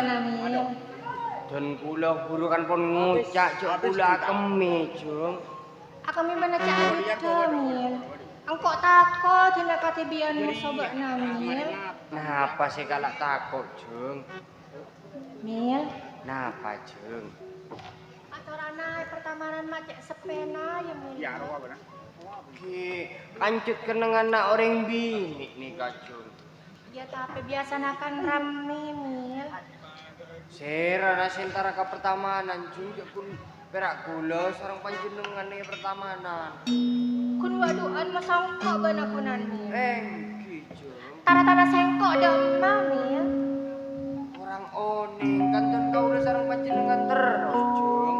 Namil. Dan kula guru kan pun ngucak cuk kula kemi jung. Akemi mana cak adit Namil. Engkok tako tina katibianmu sobak Namil. Napa sih kalak takut jung? Mil. Napa jung? Aturana pertamanan macet sepena ya Mil. Ya Ki kancut kenangan nak orang bini nih kacung. Ya tapi biasa nakan rame Mil. Sera nasentara ke pertamanan juga pun perak gula sarang panjenengan nih pertamanan. Kun waduan masangkok banakunan Mil. Kijung. Tara-tara sengkok demam Mil. Orang oning kanton kau udah sarang panjenengan terus jung.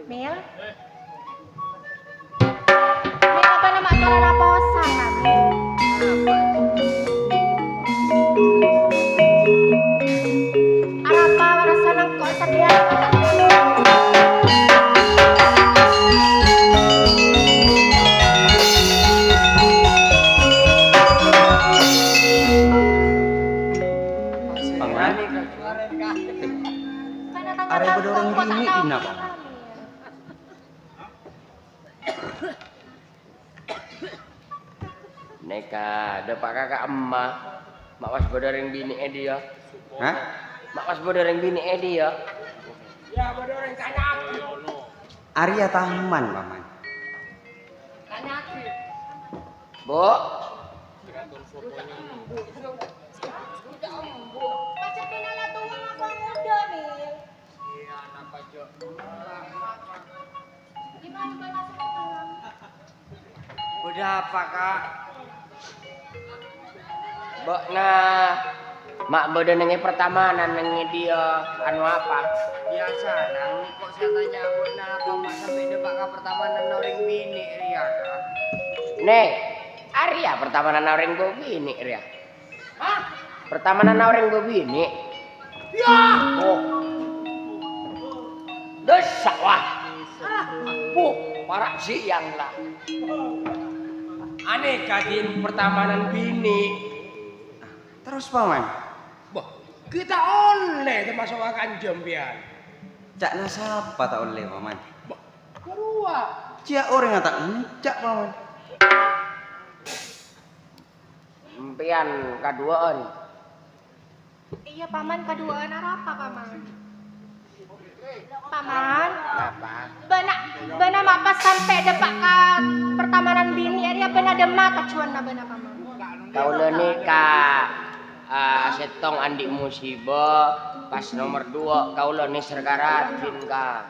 Mil. Mil apa nama acara raposan Mil? Arapa warasan kok sedia. Are bedorong bini kenapa? Neka, depak kakak emak. Mak was bodoreng bini dia. Hah? Mak was bodoreng bini dia. Ya bodoreng kanyaki. Arya taman paman. Kanyaki. Bu, Macam penala tuang apa muda Mil? iya napa jok? Gimana bana sekarang? Udah apa kak? Bok nah, mak bodoh nengi pertamanan nengi dia anu apa? Biasa nang kok saya tanya bu nah apa mak sampai depak kak pertamanan orang bini ria kak? Nih, Arya pertamanan orang gue bini ria. Hah? Pertamanan orang gue bini. Ya. Oh, desak wah. Parak siang lah. Aneh kagin pertamanan bini. Terus paman. Wah, kita oleh termasuk akan jambian. Cak nasapa tak oleh paman. Wah, kedua. Cia orang tak cak paman. Empian kaduaan. Iya paman keduaan apa paman? Paman, Apa? bana mapas sampai depak ka pertamanan bini dia bana demak kacuan na bana paman. Kau nikah setong andi musibah pas nomor 2 kau nih sergaratin ka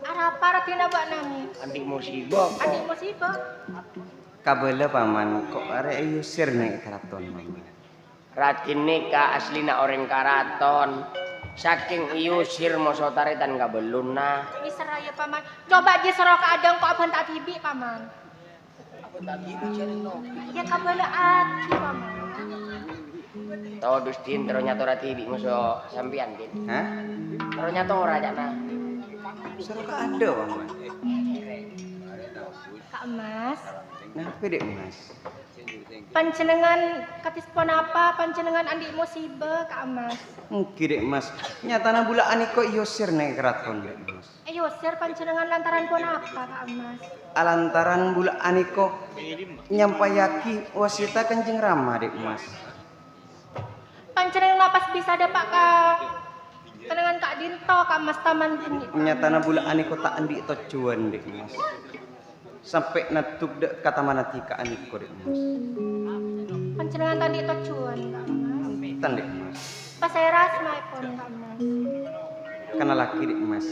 Arapa ratina bak nami? andi musibah Adik musibah. Kabela paman kok are yusir nih keraton paman. ratin nikah aslina orang karaton saking iusir moso taritan ka belum nah Diseraya paman. Coba aja sero keadaan kok abang tak tibi paman. Ya kabala aki paman. tau dustin ternyata ora tibi moso sampian din Hah? ternyata ora aja nah Suruh ke ada paman. Kak Mas, Kenapa dek mas? panjenengan katispon apa? Panjenengan andi musibah Kak Mas. Mungkin dek mas. Nyatana bulaan kok yusir nih keraton dek mas. Ayo sir panjenengan lantaran pon apa Kak Mas? Alantaran bulaan kok nyampayaki wasita Kanjeng Rama dek mas. Panjenengan lapas bisa dapat ka kenangan Kak Dinto Kak Mas taman bini. Nyatana bulaan kok tak andi tojuan dek mas. Sampai natuk dek kata mana tika aniko dek mas. Panjenengan tadi tujuan Kak Mas. Tan dek mas. Paseras maipon Kak Mas. Karena laki dek mas.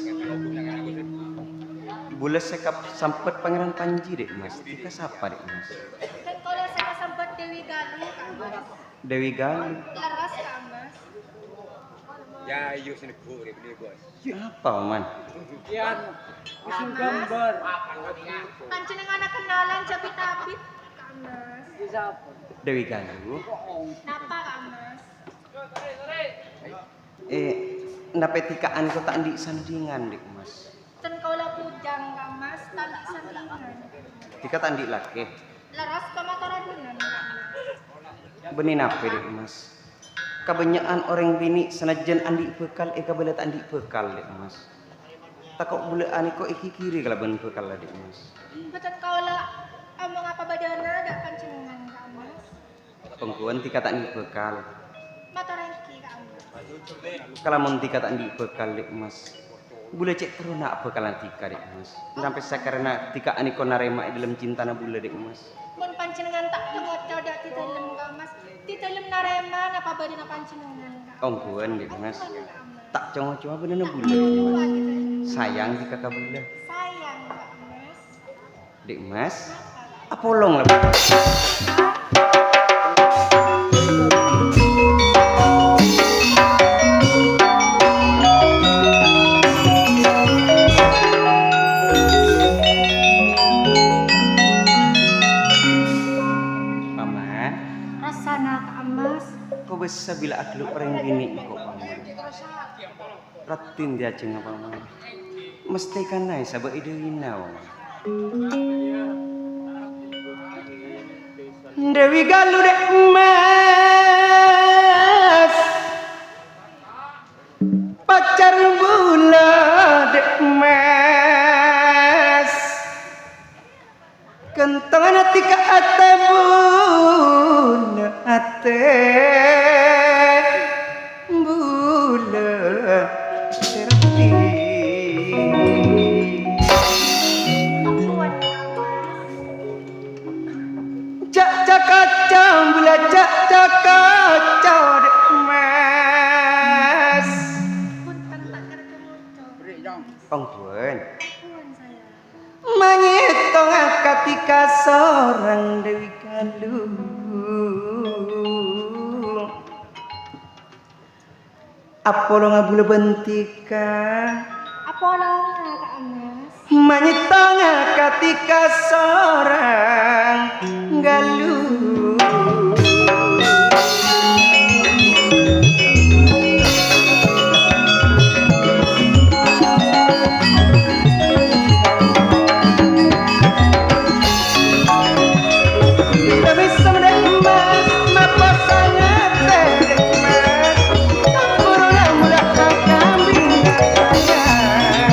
Boleh sekap sampet pangeran Panji dek mas. Tika siapa dek mas? Dan kalau saya sempat Dewi Galuh Kak Mas. Dewi Galuh. Laras Kak Mas. Ya, yuk sini bu, ini bos. Apa man? Kian, musim gambar. Panjenengan kenalan cabit-cabit Kak Mas. Dewi Galuh. Napa Kak Mas? napetikaan ko tak andi sandingan dik mas. Dan kau lah pujang Kak Mas, tali sandingan. Tika tak andi laki. Laras ke mata radunan Kak Mas. Benin apa dik mas? Kebanyakan orang bini senajan andi bekal kabela tak andi bekal dik mas. Takok bule ani kok iki kiri kalau ben bekal lah dik mas. Betul kau lah omong apa badana dak pancenengan Kak Mas. Pengkuan tika tak andi bekal. Mata rengki Kak Mas. Kalau mun tika tak andi bekal dik mas. Bule cek teruna bekalan tika dik mas. Sampai sakarena tika ani ko narema dalam cinta na bule dik mas. Mun pancenengan tak tengok dak titelem Kak Mas. Titelem narema apa badana pancenengan Kak. Pengkuan dik mas. Kak Mas. Tak cuma bener bule. Apa gitu? Sayang tika ka bule. Sayang Kak Mas. Dik mas. Apolong lah. Paman, Rasana Kak Mas. kok bisa bila aku orang gini kok paman? Ratin dia ceng apa paman? Mesti kan naik sabak ide inau. Dewi Galuh dek mas, pacar bula dek mas, kentongan hati ke ate bula ate bula serti. Tuan Kak Mas. Cak cak kacau bula cak cak kacau dek mas. Punten tak kerja Pangkuan Tuan saya. manyetong ketika seorang Dewi Galuh Apolo ngabula bentika Apolong Kak Mas. manyetong ketika seorang Galuh. Tidak bisa menemas, mapa sangat terdemas. Corona mudah kambing saya.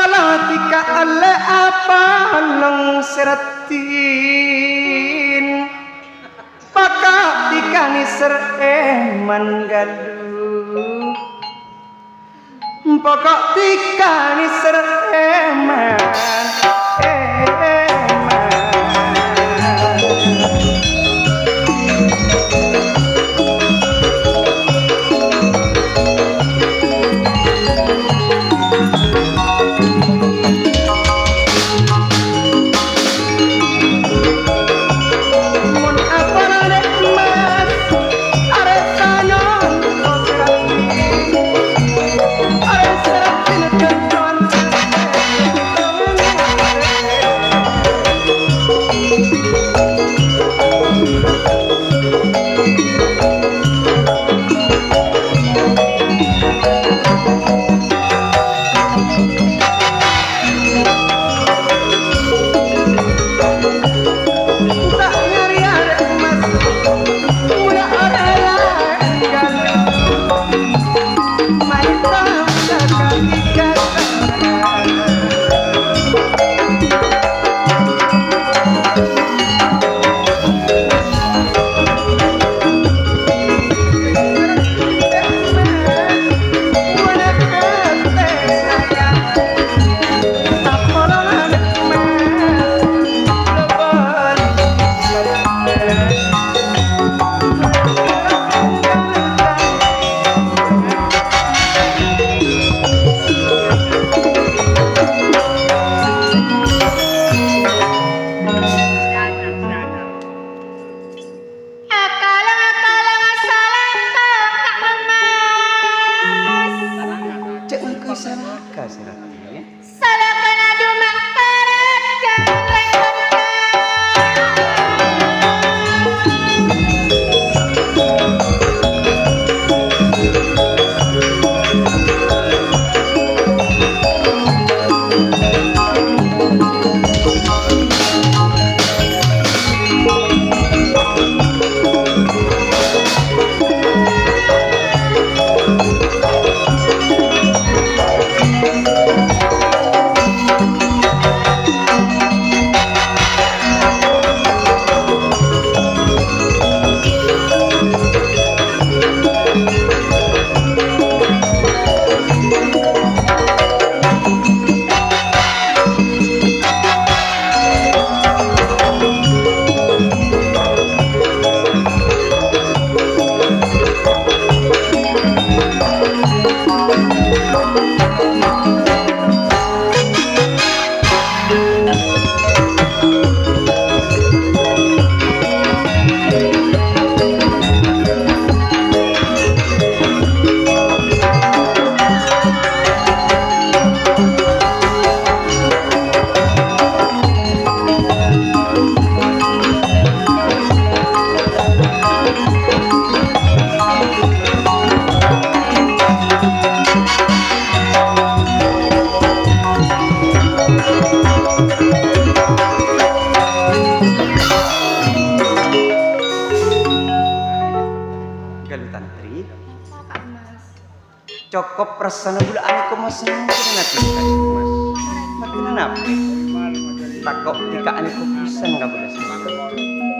Apalagi ka ale apa nang seratin Paka tikani ser manggalu Pokok tikani ser Cokop rasana bula aku masih mungkin nanti mas. Makin apa? Takok tika ane kupisan nggak boleh semua.